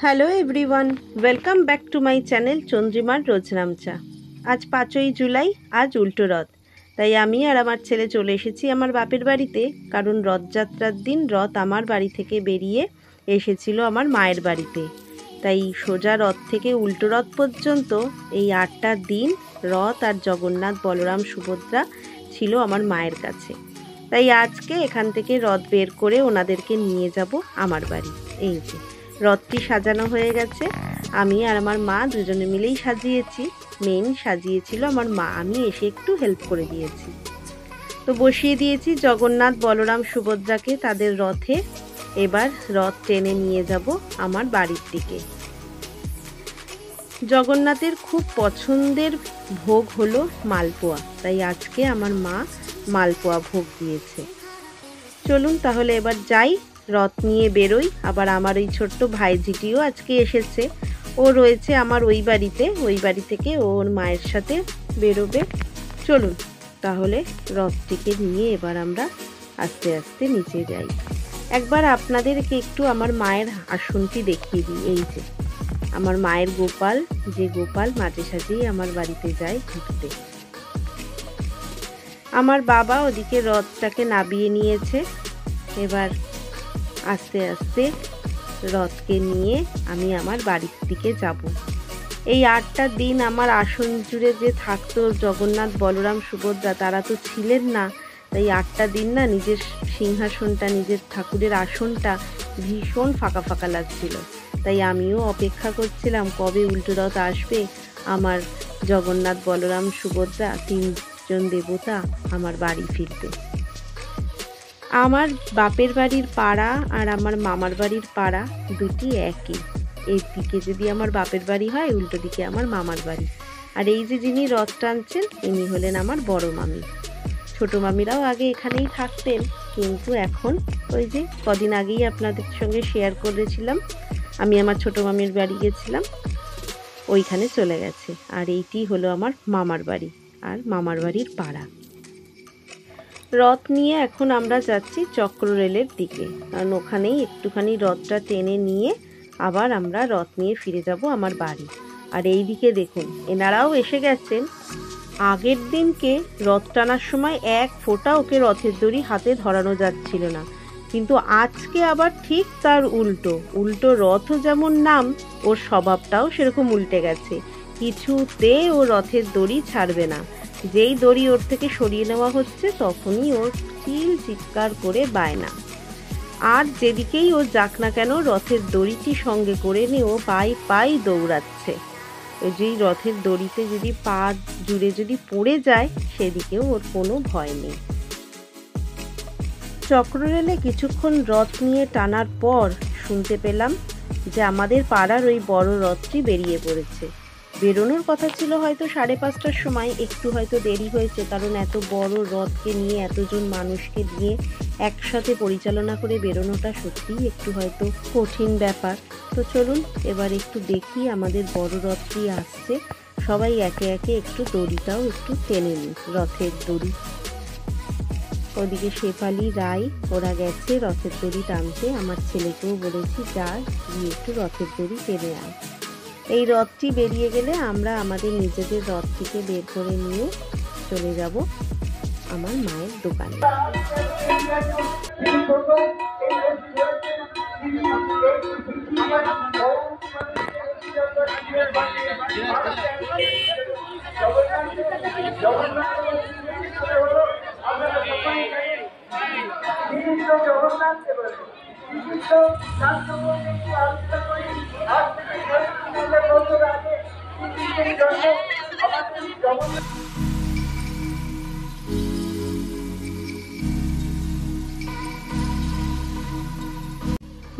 Hello everyone, welcome back to my channel চন্দ্রিমার রোজনামচা। আজ 5ই জুলাই, আজ উল্টো রথ। তাই আমি আর আমার ছেলে চলে এসেছি আমার বাপের বাড়িতে, কারণ রথযাত্রার দিন রথ আমার বাড়ি থেকে বেরিয়ে এসেছিল আমার মায়ের বাড়িতে। তাই সোজা রথ থেকে উল্টো রথ পর্যন্ত এই 8টা দিন রথ আর জগন্নাথ, বলরাম, সুভদ্রা ছিল আমার মায়ের কাছে। তাই আজকে এখান থেকে রথ বের করে ওনাদেরকে নিয়ে যাব আমার বাড়ি। এই যে রথটি সাজানো হয়ে গেছে, আমি আর আমার মা দুজনে মিলেই সাজিয়েছি। মেন সাজিয়েছিল আমার মা, আমি এসে একটু হেল্প করে দিয়েছি। তো বসিয়ে দিয়েছি জগন্নাথ, বলরাম, সুভদ্রাকে তাদের রথে। এবার রথ টেনে নিয়ে যাব আমার বাড়ির দিকে। জগন্নাথের খুব পছন্দের ভোগ হলো মালপোয়া, তাই আজকে আমার মা মালপোয়া ভোগ দিয়েছে। চলুন তাহলে এবার যাই, রথ নিয়ে বেরোই। আবার আমার ওই ছোট্ট ভাইঝিটিও আজকে এসেছে, ও রয়েছে আমার ওই বাড়িতে। ওই বাড়ি থেকে ওর মায়ের সাথে বেরোবে। চলুন তাহলে রথটিকে নিয়ে এবার আমরা আস্তে আস্তে নিচে যাই। একবার আপনাদেরকে একটু আমার মায়ের আসনটি দেখিয়ে দিই। এই যে আমার মায়ের গোপাল, যে গোপাল মাঝে সাঝেই আমার বাড়িতে যায় ঘুরতে। আমার বাবা ওদিকে রথটাকে নামিয়ে নিয়েছে। এবার আস্তে আস্তে রথকে নিয়ে আমি আমার বাড়ির দিকে যাব। এই 8টা দিন আমার আসন জুড়ে যে থাকতো জগন্নাথ, বলরাম, সুভদ্রা, তারা তো ছিলেন না। তাই 8টা দিন না নিজের সিংহাসনটা, নিজের ঠাকুরের আসনটা ভীষণ ফাঁকা ফাঁকা লাগছিল। তাই আমিও অপেক্ষা করছিলাম কবে উল্টো রথ আসবে, আমার জগন্নাথ, বলরাম, সুভদ্রা তিনজন দেবতা আমার বাড়ি ফিরবে। আমার বাপের বাড়ির পাড়া আর আমার মামার বাড়ির পাড়া দুটি একই। এদিকে যদি আমার বাপের বাড়ি হয়, উল্টো দিকে আমার মামার বাড়ি। আর এই যে যিনি রথ টানছেন, ইনি হলেন আমার বড় মামি। ছোট মামিরাও আগে এখানেই থাকতেন, কিন্তু এখন ওই যে কদিন আগেই আপনাদের সঙ্গে শেয়ার করেছিলাম, আমি আমার ছোট মামির বাড়ি গেছিলাম, ওইখানে চলে গেছে। আর এইটি হলো আমার মামার বাড়ি আর মামার বাড়ির পাড়া। রথ নিয়ে এখন আমরা যাচ্ছি চক্র রেলের দিকে, কারণ ওখানেই একটুখানি রথটা টেনে নিয়ে আবার আমরা রথ নিয়ে ফিরে যাব আমার বাড়ি। আর এই দিকে দেখুন, এনারাও এসে গেছেন। আগের দিনকে রথ টানার সময় এক ফোঁটা ওকে রথের দড়ি হাতে ধরানো যাচ্ছিল না, কিন্তু আজকে আবার ঠিক তার উল্টো। উল্টো রথও যেমন নাম, ওর স্বভাবটাও সেরকম উল্টে গেছে। কিছুতে ও রথের দড়ি ছাড়বে না। যেই দড়ি ওর থেকে সরিয়ে নেওয়া হচ্ছে, তখনই ওর চিৎকার করে বায়না। আর যেদিকেই ও যাক না কেন, রথের দড়িটি সঙ্গে করে নিয়ে ও পাই দৌড়াচ্ছে। যেই রথের দড়িতে যদি পা জুড়ে যদি পড়ে যায়, সেদিকেও ওর কোনো ভয় নেই। চক্ররেলে কিছুক্ষণ রথ নিয়ে টানার পর শুনতে পেলাম যে আমাদের পাড়ার ওই বড় রথটি বেরিয়ে পড়েছে। বেরোনোর কথা ছিল হয়তো 5:30টার সময়, একটু হয়তো দেরি হয়েছে, কারণ এত বড় রথকে নিয়ে, এতজন মানুষকে নিয়ে একসাথে পরিচালনা করে বেরোনোটা সত্যিই একটু হয়তো কঠিন ব্যাপার। তো চলুন এবার একটু দেখি আমাদের বড় রথটি আসছে। সবাই একে একে একটু দড়িটাও একটু টেনে নিই, রথের দড়ি। ওদিকে শেফালি, রাই ওরা গেছে রথের দড়ি টানতে। আমার ছেলেকেও বলেছি, যা গিয়ে একটু রথের দড়ি টেনে আয়। এই রথটি বেরিয়ে গেলে আমরা আমাদের নিজেদের রথটিকে বের করে নিয়ে চলে যাব আমার মায়ের দোকানে।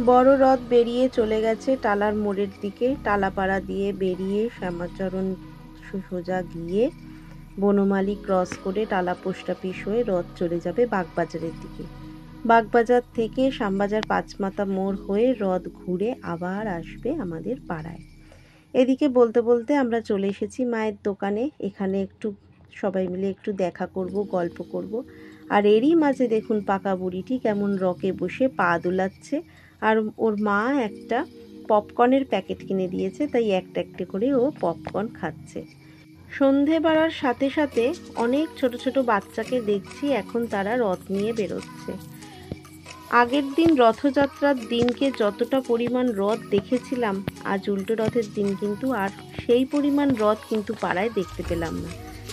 বড় রথ বেরিয়ে চলে গেছে টালার মোড়ের দিকে। টালাপাড়া দিয়ে বেরিয়ে শ্যামাচরণ সোজা গিয়ে বনমালী ক্রস করে টালা পোস্ট অফিস হয়ে রথ চলে যাবে বাগবাজারের দিকে। বাগবাজার থেকে শ্যামবাজার পাঁচমাথা মোড় হয়ে রথ ঘুরে আবার আসবে আমাদের পাড়ায়। এদিকে বলতে বলতে আমরা চলে এসেছি মায়ের দোকানে। এখানে একটু সবাই মিলে একটু দেখা করব, গল্প করব। আর এরই মাঝে দেখুন পাকা বুড়িটি কেমন রকে বসে পা দোলাচ্ছে, আর ওর মা একটা পপকর্নের প্যাকেট কিনে দিয়েছে, তাই একটা একটা করে ও পপকর্ন খাচ্ছে। সন্ধে বাড়ার সাথে সাথে অনেক ছোট ছোট বাচ্চাকে দেখছি এখন তারা রথ নিয়ে বেরোচ্ছে। আগের দিন রথযাত্রার দিনকে যতটা পরিমাণ রথ দেখেছিলাম, আজ উল্টো রথের দিন কিন্তু আর সেই পরিমাণ রথ কিন্তু পাড়ায় দেখতে পেলাম না।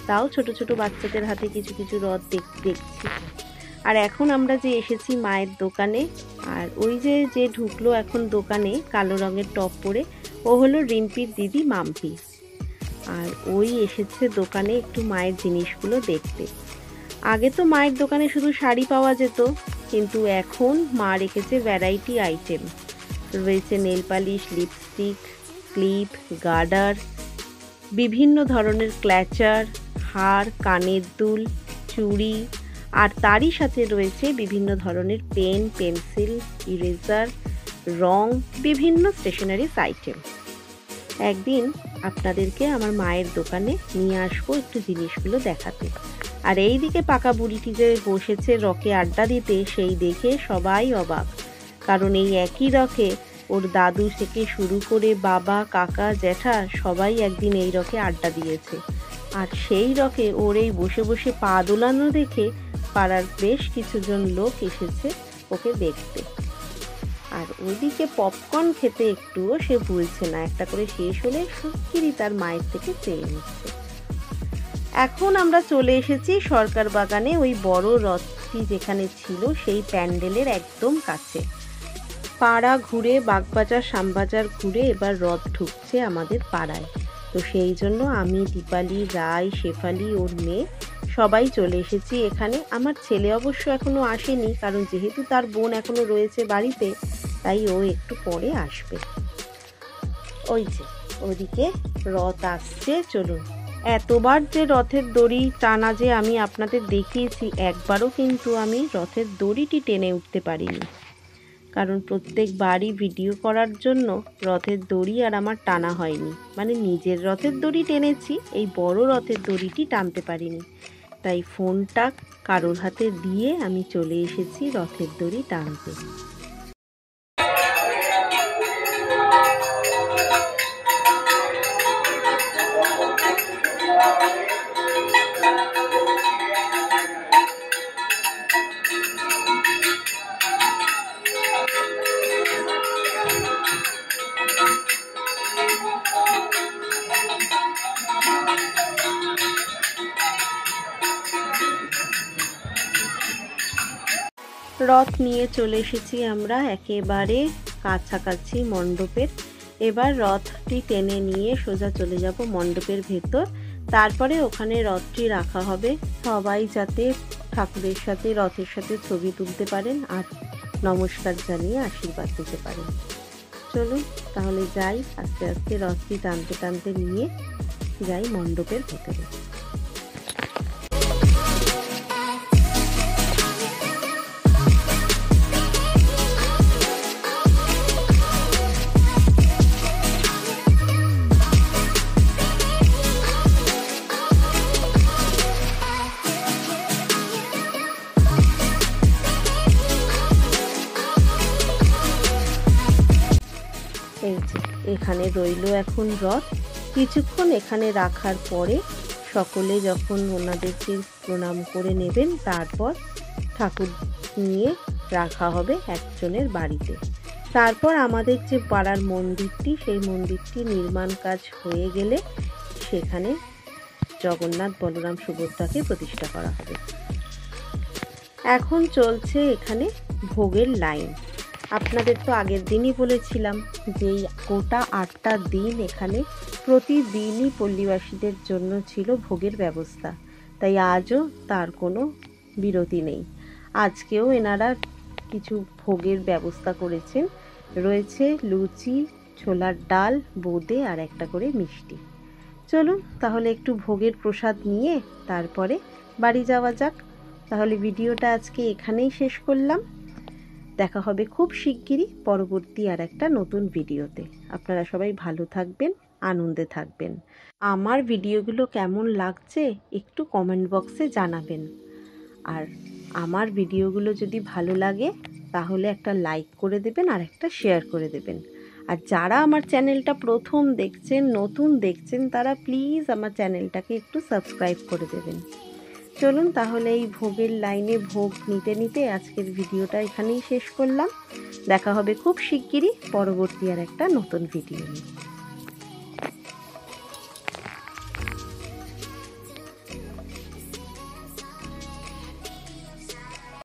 তাও ছোট ছোট বাচ্চাদের হাতে কিছু কিছু রথ দেখছি। আর এখন আমরা যে এসেছি মায়ের দোকানে, আর ওই যে ঢুকলো এখন দোকানে কালো রঙের টপ পরে, ও হলো রিম্পির দিদি মাম্পি। আর ওই এসেছে দোকানে একটু মায়ের জিনিসগুলো দেখতে। আগে তো মায়ের দোকানে শুধু শাড়ি পাওয়া যেত, কিন্তু এখন মা রেখেছে ভ্যারাইটি আইটেম। রয়েছে নেল পালিশ, লিপস্টিক, ক্লিপ, গার্ডার, বিভিন্ন ধরনের ক্ল্যাচার, হার, কানের দুল, চুড়ি, আর তারই সাথে রয়েছে বিভিন্ন ধরনের পেন, পেন্সিল, ইরেজার, রং, বিভিন্ন স্টেশনারিজ আইটেম। একদিন আপনাদেরকে আমার মায়ের দোকানে নিয়ে আসবো একটু জিনিসগুলো দেখাতে। আর এই দিকে পাকা বুড়িটি যে বসেছে রকে আড্ডা দিতে, সেই দেখে সবাই অবাক। কারণ এই একই রকে ওর দাদু থেকে শুরু করে বাবা, কাকা, জ্যাঠা সবাই একদিন এই রকে আড্ডা দিয়েছে। আর সেই রকে ওর এই বসে বসে পা দোলানো দেখে পাড়ার বেশ কিছুজন লোক এসেছে ওকে দেখতে। আর ওদিকে পপকর্ন খেতে একটুও সে ভুলছে না, একটা করে শেষ হলে শিগগিরই তার মায়ের থেকে চেয়ে নিচ্ছে। এখন আমরা চলে এসেছি সরকার বাগানে, ওই বড় রথটি যেখানে ছিল সেই প্যান্ডেলের একদম কাছে। পাড়া ঘুরে, বাগবাজার, শ্যামবাজার ঘুরে এবার রথ ঢুকছে আমাদের পাড়ায়। তো সেই জন্য আমি, দীপালি, রায়, শেফালি, ওর মেয়ে সবাই চলে এসেছি এখানে। আমার ছেলে অবশ্য এখনো আসেনি, কারণ যেহেতু তার বোন এখনো রয়েছে বাড়িতে, তাই ও একটু পরে আসবে। ওই যে ওদিকে রথ আসছে, চলুন। এতবার যে রথের দড়ি টানা যে আমি আপনাদের দেখিয়েছি, একবারও কিন্তু আমি রথের দড়িটি টেনে উঠতে পারিনি। কারণ প্রত্যেকবারই ভিডিও করার জন্য রথের দড়ি আর আমার টানা হয়নি। মানে নিজের রথের দড়ি টেনেছি, এই বড় রথের দড়িটি টানতে পারিনি। তাই ফোনটা কারোর হাতে দিয়ে আমি চলে এসেছি রথের দড়ি টানতে। রথ নিয়ে চলে এসেছি আমরা একেবারে কাছাকাছি মণ্ডপের। এবার রথটি টেনে নিয়ে সোজা চলে যাব মণ্ডপের ভেতর। তারপরে ওখানে রথটি রাখা হবে, সবাই যাতে ঠাকুরের সাথে, রথের সাথে ছবি তুলতে পারেন আর নমস্কার জানিয়ে আশীর্বাদ দিতে পারেন। চলুন তাহলে যাই, আস্তে আস্তে রথটি টানতে টানতে নিয়ে যাই মণ্ডপের ভেতরে। এই যে এখানে রইল এখন রথ। কিছুক্ষণ এখানে রাখার পরে সকলে যখন ওনাদেরকে প্রণাম করে নেবেন, তারপর ঠাকুর নিয়ে রাখা হবে একজনের বাড়িতে। তারপর আমাদের যে পাড়ার মন্দিরটি, সেই মন্দিরটি নির্মাণ কাজ হয়ে গেলে সেখানে জগন্নাথ, বলরাম, সুভদ্রাকে প্রতিষ্ঠা করা হবে। এখন চলছে এখানে ভোগের লাইন। আপনাদের তো আগের দিনই বলেছিলাম যে এই গোটা 8টা দিন এখানে প্রতিদিনই পল্লীবাসীদের জন্য ছিল ভোগের ব্যবস্থা, তাই আজও তার কোনো বিরতি নেই। আজকেও এনারা কিছু ভোগের ব্যবস্থা করেছেন। রয়েছে লুচি, ছোলার ডাল, বোঁদে আর একটা করে মিষ্টি। চলুন তাহলে একটু ভোগের প্রসাদ নিয়ে তারপরে বাড়ি যাওয়া যাক। তাহলে ভিডিওটা আজকে এখানেই শেষ করলাম। দেখা হবে খুব শিগগিরই পরবর্তী আর একটা নতুন ভিডিওতে। আপনারা সবাই ভালো থাকবেন, আনন্দে থাকবেন। আমার ভিডিওগুলো কেমন লাগছে একটু কমেন্ট বক্সে জানাবেন। আর আমার ভিডিওগুলো যদি ভালো লাগে তাহলে একটা লাইক করে দেবেন আর একটা শেয়ার করে দেবেন। আর যারা আমার চ্যানেলটা প্রথম দেখছেন, নতুন দেখছেন, তারা প্লিজ আমার চ্যানেলটাকে একটু সাবস্ক্রাইব করে দেবেন। চলুন তাহলে এই ভোগের লাইনে ভোগ নিতে নিতে আজকের ভিডিওটা এখানেই শেষ করলাম। দেখা হবে খুব শিগগিরই পরবর্তী আর একটা নতুন ভিডিও নিয়ে।